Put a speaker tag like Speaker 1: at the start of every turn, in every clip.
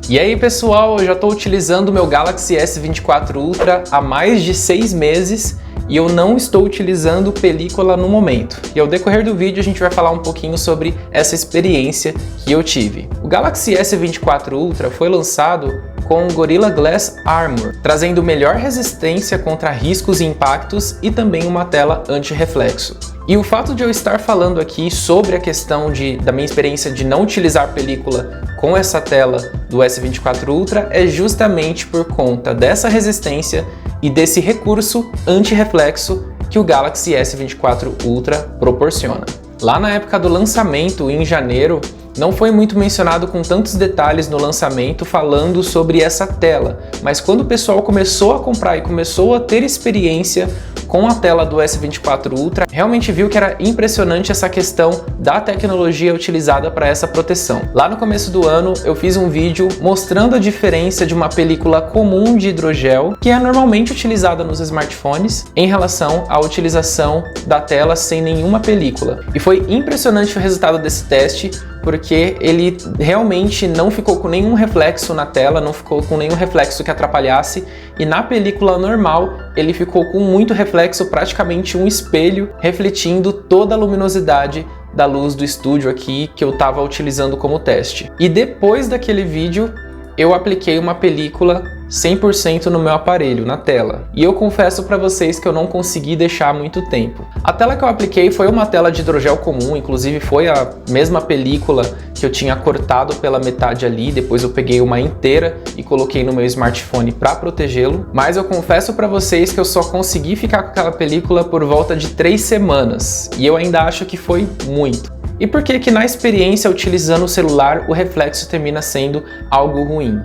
Speaker 1: E aí pessoal, eu já estou utilizando o meu Galaxy S24 Ultra há mais de 6 meses e eu não estou utilizando película no momento. E ao decorrer do vídeo a gente vai falar um pouquinho sobre essa experiência que eu tive. O Galaxy S24 Ultra foi lançado com o Gorilla Glass Armor, trazendo melhor resistência contra riscos e impactos e também uma tela anti-reflexo. E o fato de eu estar falando aqui sobre a questão da minha experiência de não utilizar película com essa tela do S24 Ultra é justamente por conta dessa resistência e desse recurso anti-reflexo que o Galaxy S24 Ultra proporciona. Lá na época do lançamento, em janeiro, não foi muito mencionado com tantos detalhes no lançamento falando sobre essa tela, mas quando o pessoal começou a comprar e começou a ter experiência com a tela do S24 Ultra, realmente viu que era impressionante essa questão da tecnologia utilizada para essa proteção. Lá no começo do ano eu fiz um vídeo mostrando a diferença de uma película comum de hidrogel, que é normalmente utilizada nos smartphones, em relação à utilização da tela sem nenhuma película. E foi impressionante o resultado desse teste, porque ele realmente não ficou com nenhum reflexo na tela, não ficou com nenhum reflexo que atrapalhasse, e na película normal ele ficou com muito reflexo, praticamente um espelho, refletindo toda a luminosidade da luz do estúdio aqui que eu estava utilizando como teste. E depois daquele vídeo eu apliquei uma película 100% no meu aparelho, na tela. E eu confesso para vocês que eu não consegui deixar muito tempo. A tela que eu apliquei foi uma tela de hidrogel comum, inclusive foi a mesma película que eu tinha cortado pela metade ali, depois eu peguei uma inteira e coloquei no meu smartphone para protegê-lo. Mas eu confesso para vocês que eu só consegui ficar com aquela película por volta de 3 semanas. E eu ainda acho que foi muito. E por que que na experiência utilizando o celular o reflexo termina sendo algo ruim?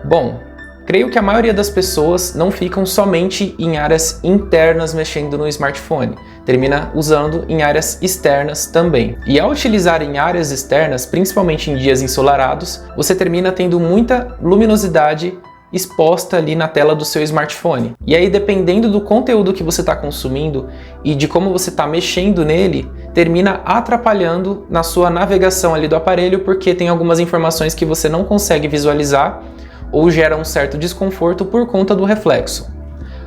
Speaker 1: Bom, creio que a maioria das pessoas não ficam somente em áreas internas mexendo no smartphone, termina usando em áreas externas também. E ao utilizar em áreas externas, principalmente em dias ensolarados, você termina tendo muita luminosidade exposta ali na tela do seu smartphone. E aí, dependendo do conteúdo que você está consumindo e de como você está mexendo nele, termina atrapalhando na sua navegação ali do aparelho, porque tem algumas informações que você não consegue visualizar ou gera um certo desconforto por conta do reflexo.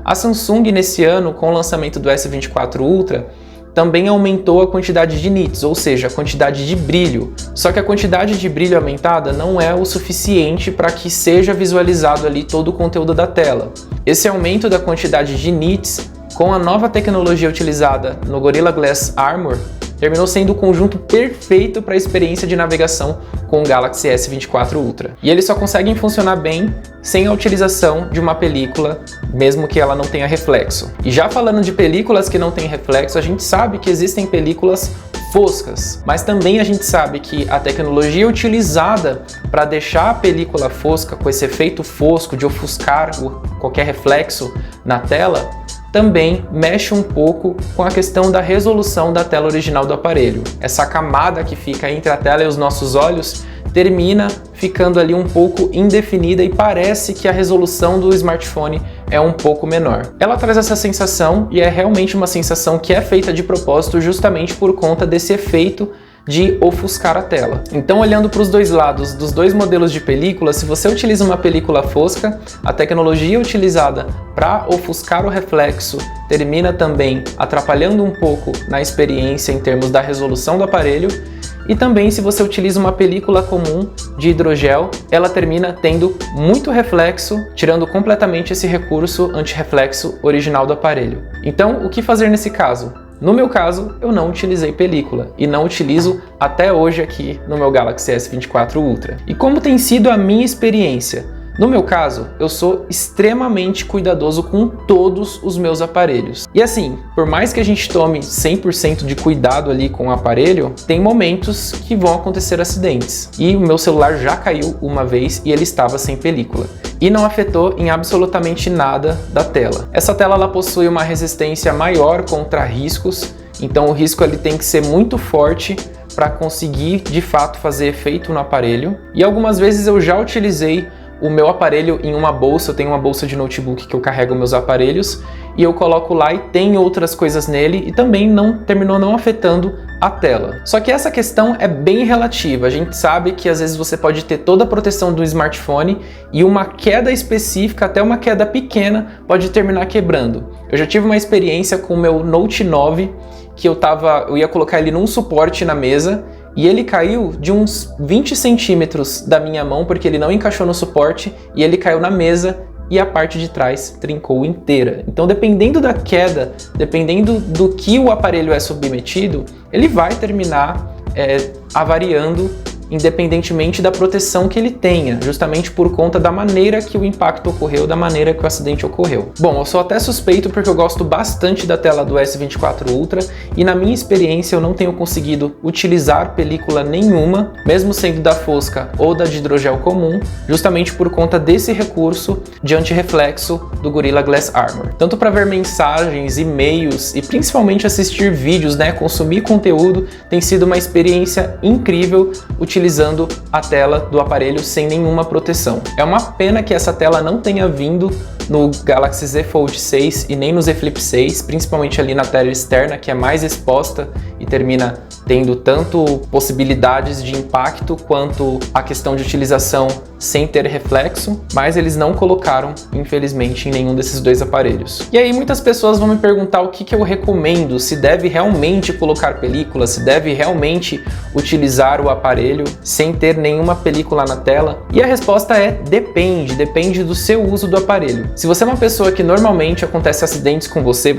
Speaker 1: A Samsung nesse ano, com o lançamento do S24 Ultra, também aumentou a quantidade de nits, ou seja, a quantidade de brilho. Só que a quantidade de brilho aumentada não é o suficiente para que seja visualizado ali todo o conteúdo da tela. Esse aumento da quantidade de nits, com a nova tecnologia utilizada no Gorilla Glass Armor, terminou sendo o conjunto perfeito para a experiência de navegação com o Galaxy S24 Ultra. E eles só conseguem funcionar bem sem a utilização de uma película, mesmo que ela não tenha reflexo. E já falando de películas que não têm reflexo, a gente sabe que existem películas foscas, mas também a gente sabe que a tecnologia utilizada para deixar a película fosca, com esse efeito fosco de ofuscar qualquer reflexo na tela, também mexe um pouco com a questão da resolução da tela original do aparelho. Essa camada que fica entre a tela e os nossos olhos termina ficando ali um pouco indefinida e parece que a resolução do smartphone é um pouco menor. Ela traz essa sensação e é realmente uma sensação que é feita de propósito justamente por conta desse efeito de ofuscar a tela. Então, olhando para os dois lados dos dois modelos de película, se você utiliza uma película fosca, a tecnologia utilizada para ofuscar o reflexo termina também atrapalhando um pouco na experiência em termos da resolução do aparelho. E também, se você utiliza uma película comum de hidrogel, ela termina tendo muito reflexo, tirando completamente esse recurso anti-reflexo original do aparelho. Então, o que fazer nesse caso? No meu caso, eu não utilizei película e não utilizo até hoje aqui no meu Galaxy S24 Ultra. E como tem sido a minha experiência? No meu caso, eu sou extremamente cuidadoso com todos os meus aparelhos. E assim, por mais que a gente tome 100% de cuidado ali com o aparelho, tem momentos que vão acontecer acidentes. E o meu celular já caiu uma vez e ele estava sem película. E não afetou em absolutamente nada da tela. Essa tela ela possui uma resistência maior contra riscos, então o risco ele tem que ser muito forte para conseguir de fato fazer efeito no aparelho. E algumas vezes eu já utilizei o meu aparelho em uma bolsa, eu tenho uma bolsa de notebook que eu carrego meus aparelhos e eu coloco lá e tem outras coisas nele e também terminou não afetando a tela. Só que essa questão é bem relativa. A gente sabe que às vezes você pode ter toda a proteção do smartphone e uma queda específica, até uma queda pequena, pode terminar quebrando. Eu já tive uma experiência com o meu Note 9, que eu ia colocar ele num suporte na mesa, e ele caiu de uns 20 centímetros da minha mão, porque ele não encaixou no suporte, e ele caiu na mesa, e a parte de trás trincou inteira. Então, dependendo da queda, dependendo do que o aparelho é submetido, ele vai terminar avariando, independentemente da proteção que ele tenha, justamente por conta da maneira que o impacto ocorreu, da maneira que o acidente ocorreu. Bom, eu sou até suspeito porque eu gosto bastante da tela do S24 Ultra e na minha experiência eu não tenho conseguido utilizar película nenhuma, mesmo sendo da Fosca ou da de hidrogel comum, justamente por conta desse recurso de antirreflexo do Gorilla Glass Armor. Tanto para ver mensagens, e-mails e principalmente assistir vídeos, consumir conteúdo, tem sido uma experiência incrível utilizando a tela do aparelho sem nenhuma proteção. É uma pena que essa tela não tenha vindo no Galaxy Z Fold 6 e nem no Z Flip 6, principalmente ali na tela externa, que é mais exposta e termina tendo tanto possibilidades de impacto quanto a questão de utilização sem ter reflexo, mas eles não colocaram, infelizmente, em nenhum desses dois aparelhos. E aí muitas pessoas vão me perguntar o que eu recomendo, se deve realmente colocar película, se deve realmente utilizar o aparelho sem ter nenhuma película na tela. E a resposta é depende do seu uso do aparelho. Se você é uma pessoa que normalmente acontece acidentes com você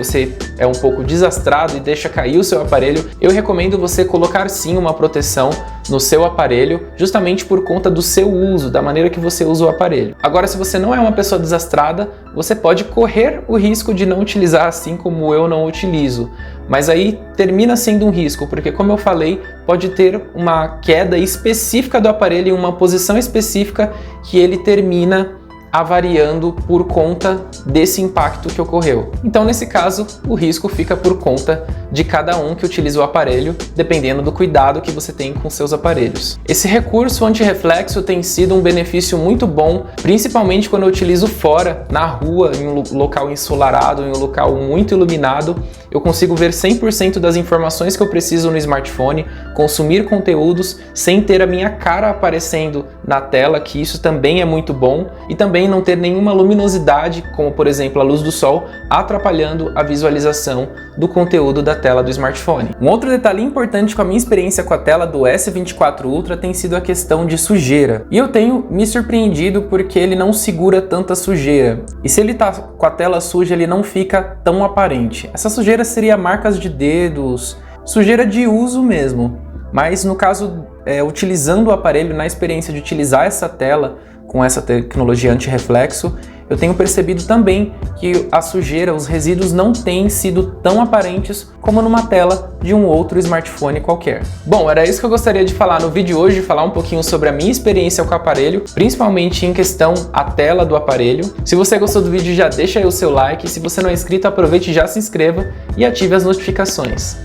Speaker 1: é um pouco desastrado e deixa cair o seu aparelho, eu recomendo você colocar sim uma proteção no seu aparelho, justamente por conta do seu uso, da maneira que você usa o aparelho. Agora, se você não é uma pessoa desastrada, você pode correr o risco de não utilizar assim como eu não utilizo. Mas aí termina sendo um risco, porque como eu falei, pode ter uma queda específica do aparelho em uma posição específica que ele termina avariando por conta desse impacto que ocorreu. Então, nesse caso, o risco fica por conta de cada um que utiliza o aparelho, dependendo do cuidado que você tem com seus aparelhos. Esse recurso anti-reflexo tem sido um benefício muito bom, principalmente quando eu utilizo fora, na rua, em um local ensolarado, em um local muito iluminado. Eu consigo ver 100% das informações que eu preciso no smartphone, consumir conteúdos sem ter a minha cara aparecendo na tela, que isso também é muito bom, e também não ter nenhuma luminosidade, como por exemplo a luz do sol, atrapalhando a visualização do conteúdo da tela do smartphone. Um outro detalhe importante com a minha experiência com a tela do S24 Ultra tem sido a questão de sujeira. E eu tenho me surpreendido porque ele não segura tanta sujeira. E se ele tá com a tela suja, ele não fica tão aparente. Essa sujeira seria marcas de dedos, sujeira de uso mesmo. Mas no caso, utilizando o aparelho, na experiência de utilizar essa tela com essa tecnologia anti-reflexo, eu tenho percebido também que a sujeira, os resíduos não têm sido tão aparentes como numa tela de um outro smartphone qualquer. Bom, era isso que eu gostaria de falar no vídeo de hoje, falar um pouquinho sobre a minha experiência com o aparelho, principalmente em questão a tela do aparelho. Se você gostou do vídeo, já deixa aí o seu like. Se você não é inscrito, aproveite e já se inscreva e ative as notificações.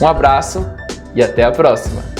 Speaker 1: Um abraço e até a próxima!